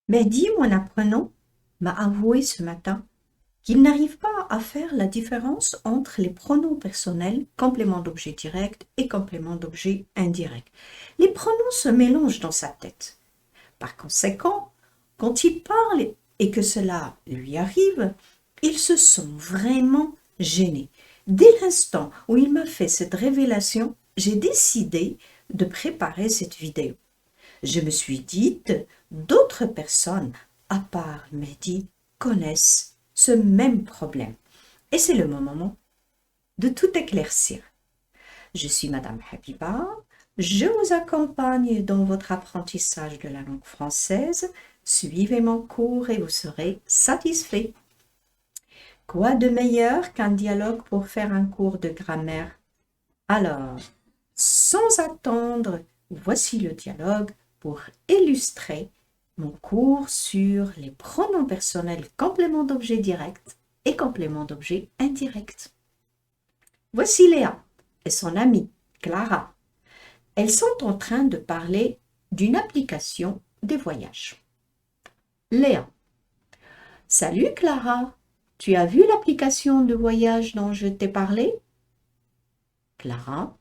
Mehdi, mon apprenant, m'a avoué ce matin qu'il n'arrive pas à faire la différence entre les pronoms personnels, complément d'objet direct et complément d'objet indirect. Les pronoms se mélangent dans sa tête. Par conséquent, quand il parle et que cela lui arrive, il se sent vraiment gêné. Dès l'instant où il m'a fait cette révélation, j'ai décidé de préparer cette vidéo. Je me suis dit, d'autres personnes, à part Mehdi, connaissent ce même problème. Et c'est le moment de tout éclaircir. Je suis Madame Habiba, je vous accompagne dans votre apprentissage de la langue française. Suivez mon cours et vous serez satisfait. Quoi de meilleur qu'un dialogue pour faire un cours de grammaire? Alors, sans attendre, voici le dialogue pour illustrer mon cours sur les pronoms personnels complément d'objet direct et complément d'objet indirect. Voici Léa et son amie Clara. Elles sont en train de parler d'une application des voyages. Léa. Salut Clara, tu as vu l'application de voyage dont je t'ai parlé? Clara.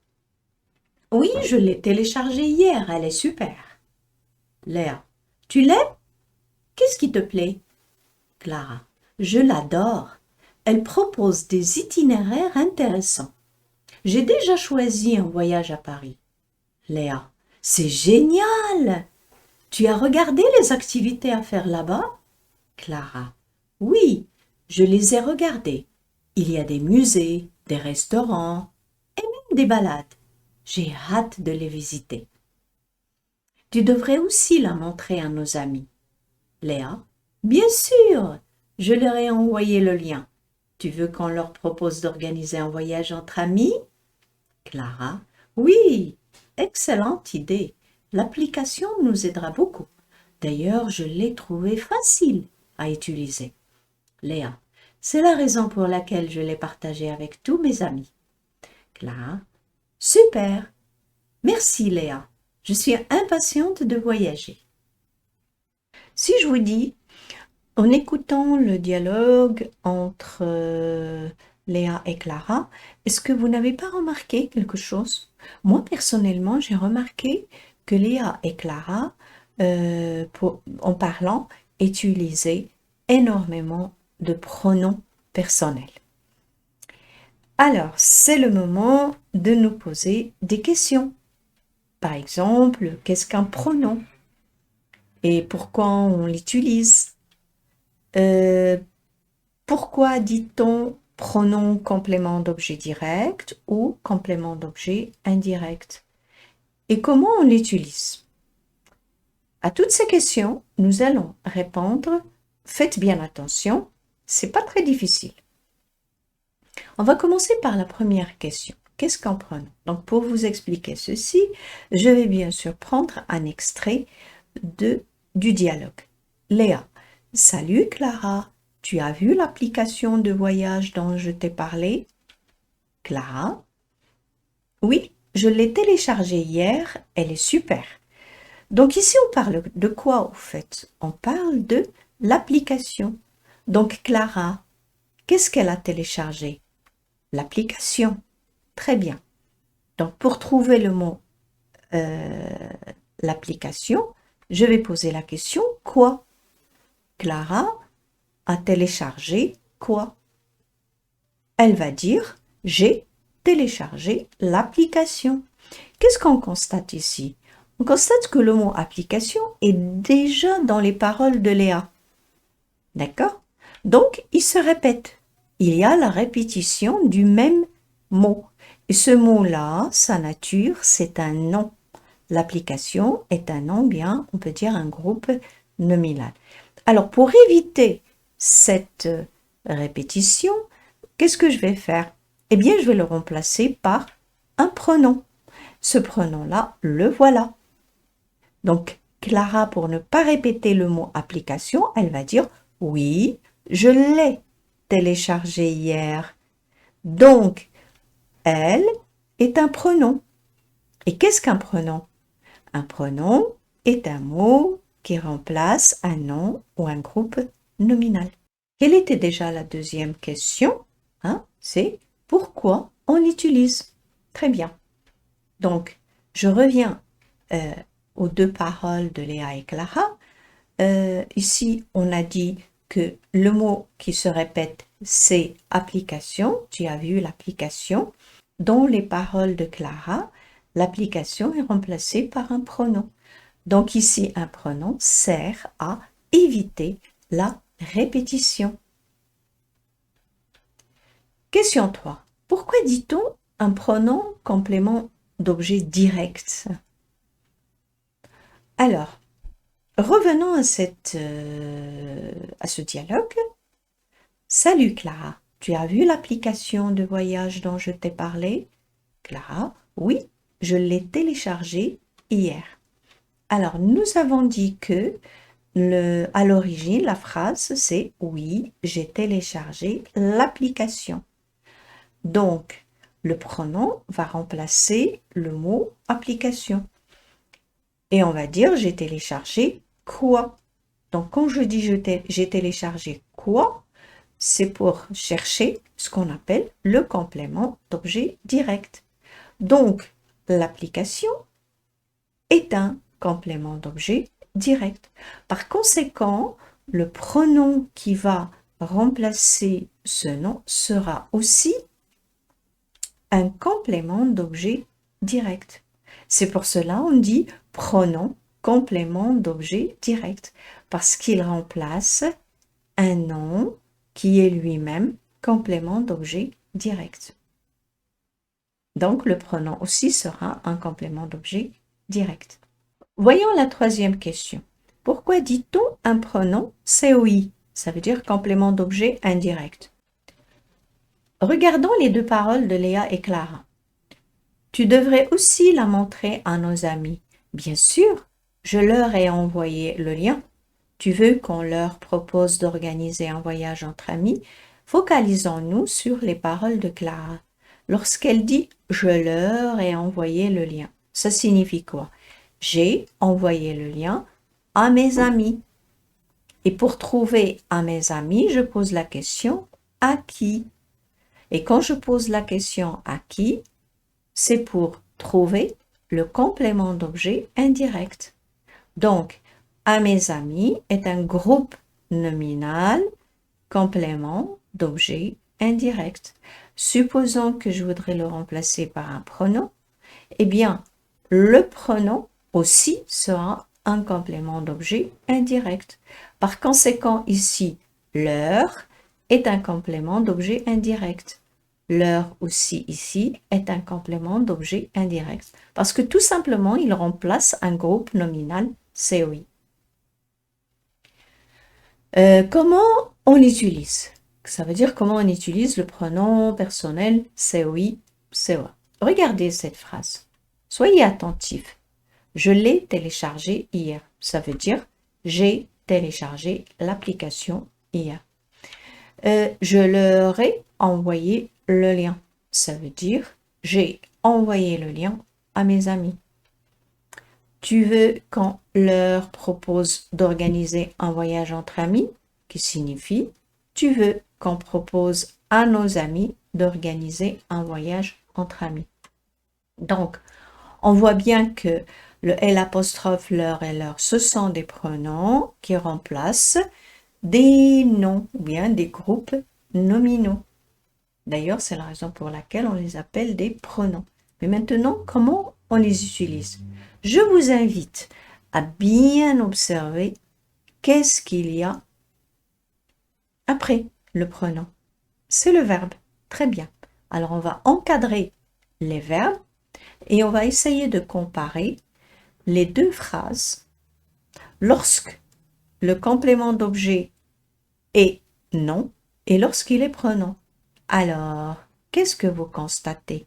Oui, je l'ai téléchargée hier, elle est super. Léa. Tu l'aimes? Qu'est-ce qui te plaît? Clara. Je l'adore. Elle propose des itinéraires intéressants. J'ai déjà choisi un voyage à Paris. Léa. C'est génial! Tu as regardé les activités à faire là-bas? Clara. Oui, je les ai regardées. Il y a des musées, des restaurants et même des balades. J'ai hâte de les visiter. Tu devrais aussi la montrer à nos amis. Léa. Bien sûr, je leur ai envoyé le lien. Tu veux qu'on leur propose d'organiser un voyage entre amis? Clara. Oui, excellente idée. L'application nous aidera beaucoup. D'ailleurs, je l'ai trouvée facile à utiliser. Léa. C'est la raison pour laquelle je l'ai partagée avec tous mes amis. Clara. Super. Merci Léa. Je suis impatiente de voyager. Si je vous dis, en écoutant le dialogue entre Léa et Clara, est-ce que vous n'avez pas remarqué quelque chose? Moi, personnellement, j'ai remarqué que Léa et Clara, en parlant, utilisaient énormément de pronoms personnels. Alors, c'est le moment de nous poser des questions. Par exemple, qu'est-ce qu'un pronom? Et pourquoi on l'utilise? Pourquoi dit-on pronom complément d'objet direct ou complément d'objet indirect? Et comment on l'utilise? À toutes ces questions, nous allons répondre. Faites bien attention, c'est pas très difficile. On va commencer par la première question. Qu'est-ce qu'un pronom? Donc, pour vous expliquer ceci, je vais bien sûr prendre un extrait du dialogue. Léa. Salut Clara, tu as vu l'application de voyage dont je t'ai parlé? Clara. Oui, je l'ai téléchargée hier, elle est super. Donc ici, on parle de quoi au fait? On parle de l'application. Donc Clara, qu'est-ce qu'elle a téléchargé? L'application. Très bien. Donc pour trouver le mot l'application, je vais poser la question quoi? Clara a téléchargé quoi? Elle va dire j'ai téléchargé l'application. Qu'est-ce qu'on constate ici? On constate que le mot application est déjà dans les paroles de Léa. D'accord? Donc, il se répète. Il y a la répétition du même mot. Et ce mot-là, sa nature, c'est un nom. L'application est un nom, bien, on peut dire un groupe nominal. Alors, pour éviter cette répétition, qu'est-ce que je vais faire? Eh bien, je vais le remplacer par un pronom. Ce pronom-là, le voilà. Donc, Clara, pour ne pas répéter le mot application, elle va dire « Oui, je l'ai téléchargé hier. » Donc, elle est un pronom. Et qu'est-ce qu'un pronom? Un pronom est un mot qui remplace un nom ou un groupe nominal. Quelle était déjà la deuxième question? C'est pourquoi on l'utilise? Très bien. Donc, je reviens aux deux paroles de Léa et Clara. Ici, on a dit que le mot qui se répète, c'est application. Tu as vu l'application. Dans les paroles de Clara, l'application est remplacée par un pronom. Donc ici, un pronom sert à éviter la répétition. Question 3. Pourquoi dit-on un pronom complément d'objet direct? Alors, revenons à ce dialogue. Salut Clara, tu as vu l'application de voyage dont je t'ai parlé? Clara, oui, je l'ai téléchargée hier. Alors, nous avons dit que à l'origine, la phrase, c'est « Oui, j'ai téléchargé l'application ». Donc, le pronom va remplacer le mot « application ». Et on va dire « J'ai téléchargé quoi ?» Donc, quand je dis « J'ai téléchargé quoi ?» c'est pour chercher ce qu'on appelle le complément d'objet direct. Donc, l'application est un complément d'objet direct. Par conséquent, le pronom qui va remplacer ce nom sera aussi un complément d'objet direct. C'est pour cela on dit pronom complément d'objet direct, parce qu'il remplace un nom qui est lui-même complément d'objet direct. Donc le pronom aussi sera un complément d'objet direct. Voyons la troisième question. Pourquoi dit-on un pronom COI? Ça veut dire complément d'objet indirect. Regardons les deux paroles de Léa et Clara. Tu devrais aussi la montrer à nos amis. Bien sûr, je leur ai envoyé le lien. Tu veux qu'on leur propose d'organiser un voyage entre amis? Focalisons-nous sur les paroles de Clara. Lorsqu'elle dit « je leur ai envoyé le lien », ça signifie quoi? J'ai envoyé le lien à mes amis. Et pour trouver à mes amis, je pose la question « à qui ?» Et quand je pose la question « à qui ?» c'est pour trouver le complément d'objet indirect. Donc, à mes amis est un groupe nominal complément d'objet indirect. Supposons que je voudrais le remplacer par un pronom. Eh bien, le pronom aussi sera un complément d'objet indirect. Par conséquent, ici, leur est un complément d'objet indirect. Leur aussi ici est un complément d'objet indirect. Parce que tout simplement, il remplace un groupe nominal COI. Comment on l'utilise? Ça veut dire comment on utilise le pronom personnel COI, COA. Regardez cette phrase. Soyez attentifs. Je l'ai téléchargé hier. Ça veut dire j'ai téléchargé l'application hier. Je leur ai envoyé le lien. Ça veut dire j'ai envoyé le lien à mes amis. Tu veux qu'on leur propose d'organiser un voyage entre amis, qui signifie tu veux qu'on propose à nos amis d'organiser un voyage entre amis. Donc, on voit bien que le L', leur et leur, ce sont des pronoms qui remplacent des noms ou bien des groupes nominaux. D'ailleurs, c'est la raison pour laquelle on les appelle des pronoms. Mais maintenant, comment on les utilise? Je vous invite à bien observer qu'est-ce qu'il y a après le pronom. C'est le verbe. Très bien. Alors, on va encadrer les verbes et on va essayer de comparer les deux phrases lorsque le complément d'objet est nom et lorsqu'il est pronom. Alors, qu'est-ce que vous constatez?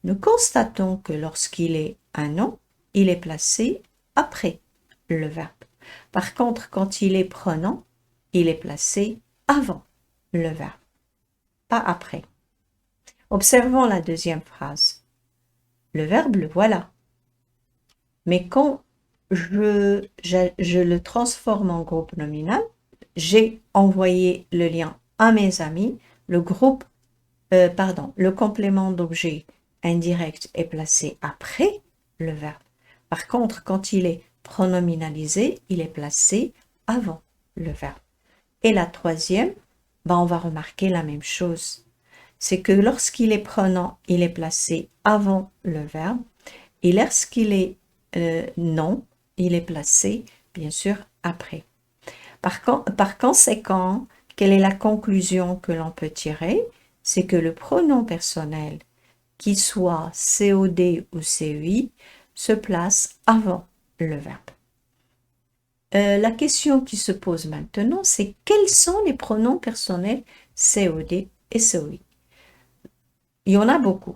Nous constatons que lorsqu'il est un nom, il est placé après le verbe. Par contre, quand il est pronom, il est placé avant le verbe, pas après. Observons la deuxième phrase. Le verbe, le voilà. Mais quand je le transforme en groupe nominal. J'ai envoyé le lien à mes amis. Le complément d'objet indirect est placé après le verbe. Par contre, quand il est pronominalisé, il est placé avant le verbe. Et la troisième, on va remarquer la même chose. C'est que lorsqu'il est pronom, il est placé avant le verbe. Et lorsqu'il est nom, il est placé, bien sûr, après. Par conséquent, quelle est la conclusion que l'on peut tirer? C'est que le pronom personnel, qu'il soit COD ou CEI, se place avant le verbe. La question qui se pose maintenant, c'est quels sont les pronoms personnels COD et COI? Il y en a beaucoup,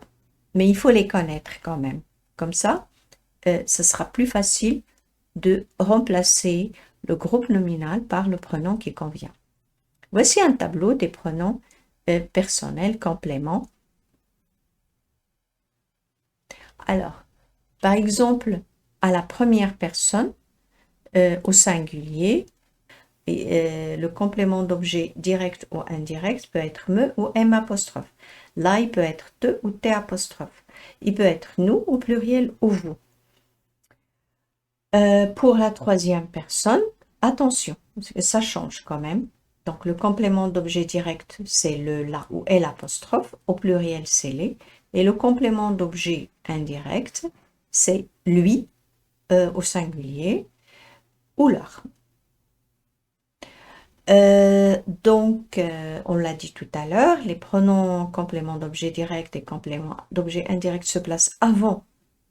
mais il faut les connaître quand même. Comme ça, ce sera plus facile de remplacer le groupe nominal par le pronom qui convient. Voici un tableau des pronoms personnels compléments. Alors, par exemple, à la première personne, au singulier, le complément d'objet direct ou indirect peut être me ou m apostrophe. Là, il peut être te ou t apostrophe. Il peut être nous au pluriel ou vous. Pour la troisième personne, attention, parce que ça change quand même. Donc, le complément d'objet direct, c'est le la ou l apostrophe. Au pluriel, c'est les. Et le complément d'objet indirect, c'est lui au singulier ou leur. On l'a dit tout à l'heure, les pronoms compléments d'objet direct et compléments d'objet indirect se placent avant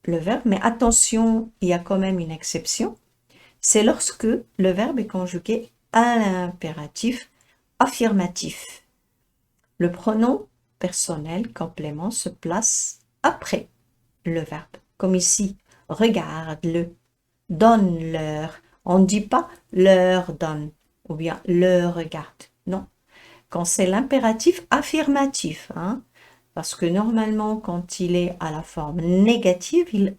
le verbe, mais attention, il y a quand même une exception. C'est lorsque le verbe est conjugué à l'impératif affirmatif. Le pronom personnel complément se place après le verbe, comme ici, regarde-le, donne-leur. On ne dit pas leur donne ou bien le regarde. Non. Quand c'est l'impératif affirmatif, parce que normalement, quand il est à la forme négative,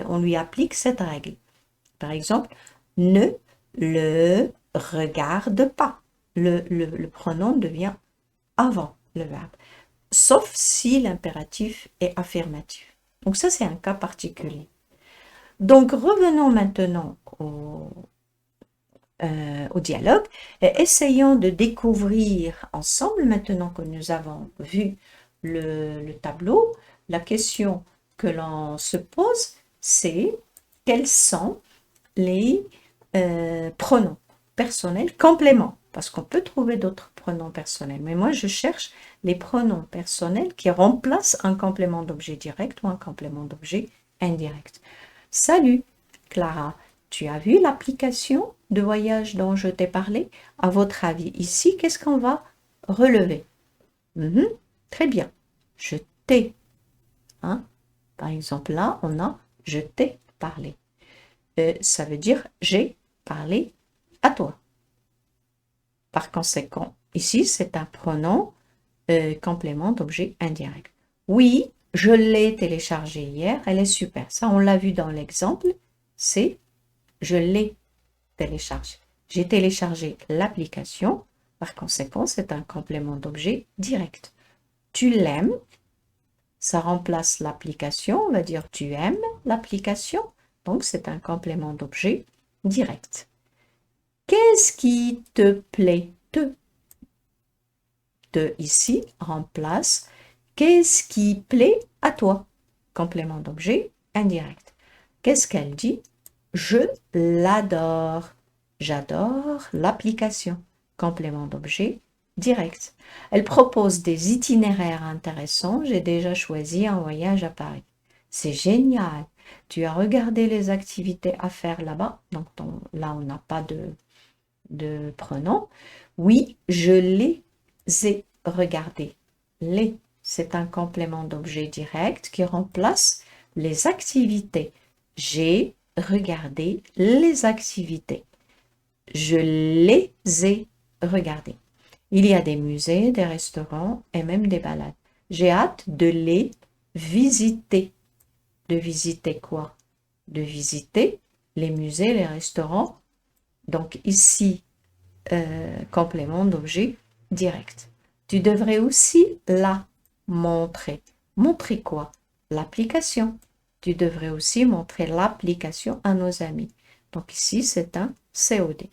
on lui applique cette règle. Par exemple, ne le regarde pas. Le pronom devient avant le verbe, sauf si l'impératif est affirmatif. Donc ça, c'est un cas particulier. Donc revenons maintenant au dialogue. Essayons de découvrir ensemble, maintenant que nous avons vu le tableau, la question que l'on se pose, c'est quels sont les pronoms personnels compléments, parce qu'on peut trouver d'autres pronoms personnels, mais moi je cherche les pronoms personnels qui remplacent un complément d'objet direct ou un complément d'objet indirect. Salut Clara, tu as vu l'application de voyage dont je t'ai parlé? À votre avis, ici, qu'est-ce qu'on va relever? Très bien, je t'ai. Par exemple, là, on a je t'ai parlé. Ça veut dire j'ai parlé à toi. Par conséquent, ici, c'est un pronom complément d'objet indirect. Oui, je l'ai téléchargé hier, elle est super. Ça, on l'a vu dans l'exemple, c'est je l'ai téléchargé. J'ai téléchargé l'application, par conséquent, c'est un complément d'objet direct. Tu l'aimes, ça remplace l'application, on va dire tu aimes l'application, donc c'est un complément d'objet direct. Qu'est-ce qui te plaît? Te ici remplace qu'est-ce qui plaît à toi? Complément d'objet indirect. Qu'est-ce qu'elle dit? Je l'adore. J'adore l'application. Complément d'objet direct. Elle propose des itinéraires intéressants. J'ai déjà choisi un voyage à Paris. C'est génial. Tu as regardé les activités à faire là-bas. Donc là, on n'a pas de pronom. Oui, je les ai regardés. Les, c'est un complément d'objet direct qui remplace les activités. J'ai regardé les activités. Je les ai regardés. Il y a des musées, des restaurants et même des balades. J'ai hâte de les visiter. De visiter quoi? De visiter les musées, les restaurants. Donc ici, complément d'objet direct. Tu devrais aussi la montrer. Montrer quoi? L'application. Tu devrais aussi montrer l'application à nos amis. Donc ici, c'est un COD.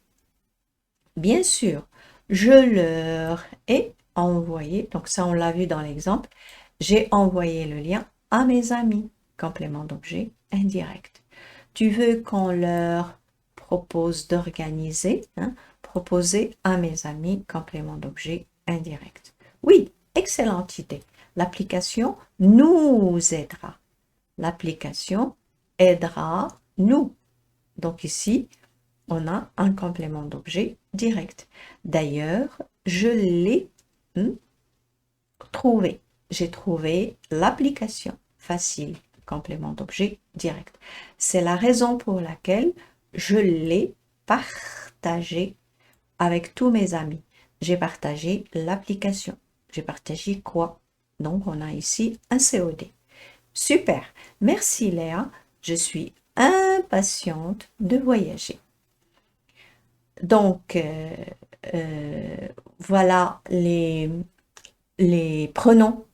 Bien sûr, je leur ai envoyé, donc ça on l'a vu dans l'exemple, j'ai envoyé le lien à mes amis. Complément d'objet indirect. Tu veux qu'on leur propose d'organiser, proposer à mes amis, complément d'objet indirect. Oui, excellente idée. L'application nous aidera. L'application aidera nous. Donc ici, on a un complément d'objet direct. D'ailleurs, je l'ai trouvé. J'ai trouvé l'application. Facile, complément d'objet direct. C'est la raison pour laquelle je l'ai partagé avec tous mes amis. J'ai partagé l'application. J'ai partagé quoi? Donc, on a ici un COD. Super. Merci Léa. Je suis impatiente de voyager. Donc, voilà les pronoms,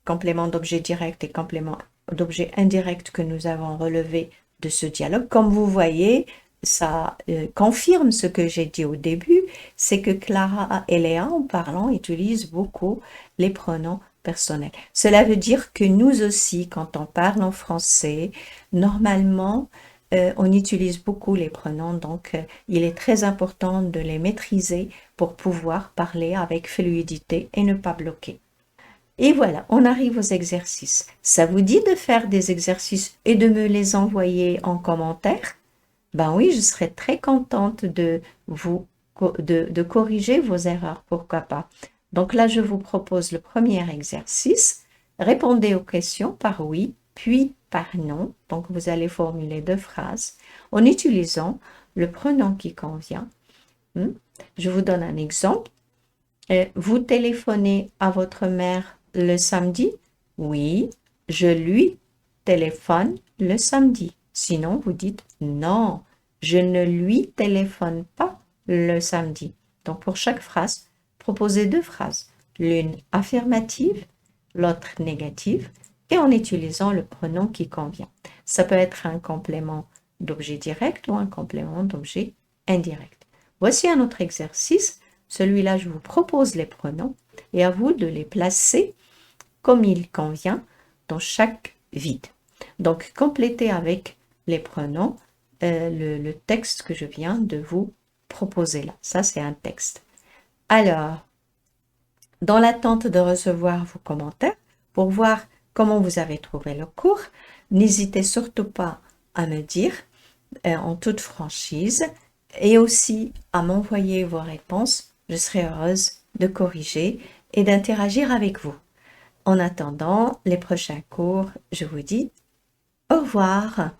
compléments d'objet direct et compléments d'objet indirect que nous avons relevés de ce dialogue. Comme vous voyez, ça confirme ce que j'ai dit au début, c'est que Clara et Léa, en parlant, utilisent beaucoup les pronoms personnels. Cela veut dire que nous aussi, quand on parle en français, normalement, on utilise beaucoup les pronoms, donc il est très important de les maîtriser pour pouvoir parler avec fluidité et ne pas bloquer. Et voilà, on arrive aux exercices. Ça vous dit de faire des exercices et de me les envoyer en commentaire? Ben oui, je serais très contente de vous de corriger vos erreurs, pourquoi pas. Donc là, je vous propose le premier exercice. Répondez aux questions par oui, puis par non. Donc vous allez formuler 2 phrases en utilisant le pronom qui convient. Je vous donne un exemple. Vous téléphonez à votre mère le samedi? Oui, je lui téléphone le samedi. Sinon, vous dites non, je ne lui téléphone pas le samedi. Donc, pour chaque phrase, proposez 2 phrases. L'une affirmative, l'autre négative, et en utilisant le pronom qui convient. Ça peut être un complément d'objet direct ou un complément d'objet indirect. Voici un autre exercice. Celui-là, je vous propose les pronoms et à vous de les placer comme il convient dans chaque vide. Donc, complétez avec les pronoms le texte que je viens de vous proposer là. Ça, c'est un texte. Alors, dans l'attente de recevoir vos commentaires, pour voir comment vous avez trouvé le cours, n'hésitez surtout pas à me dire en toute franchise et aussi à m'envoyer vos réponses. Je serai heureuse de corriger et d'interagir avec vous. En attendant les prochains cours, je vous dis au revoir.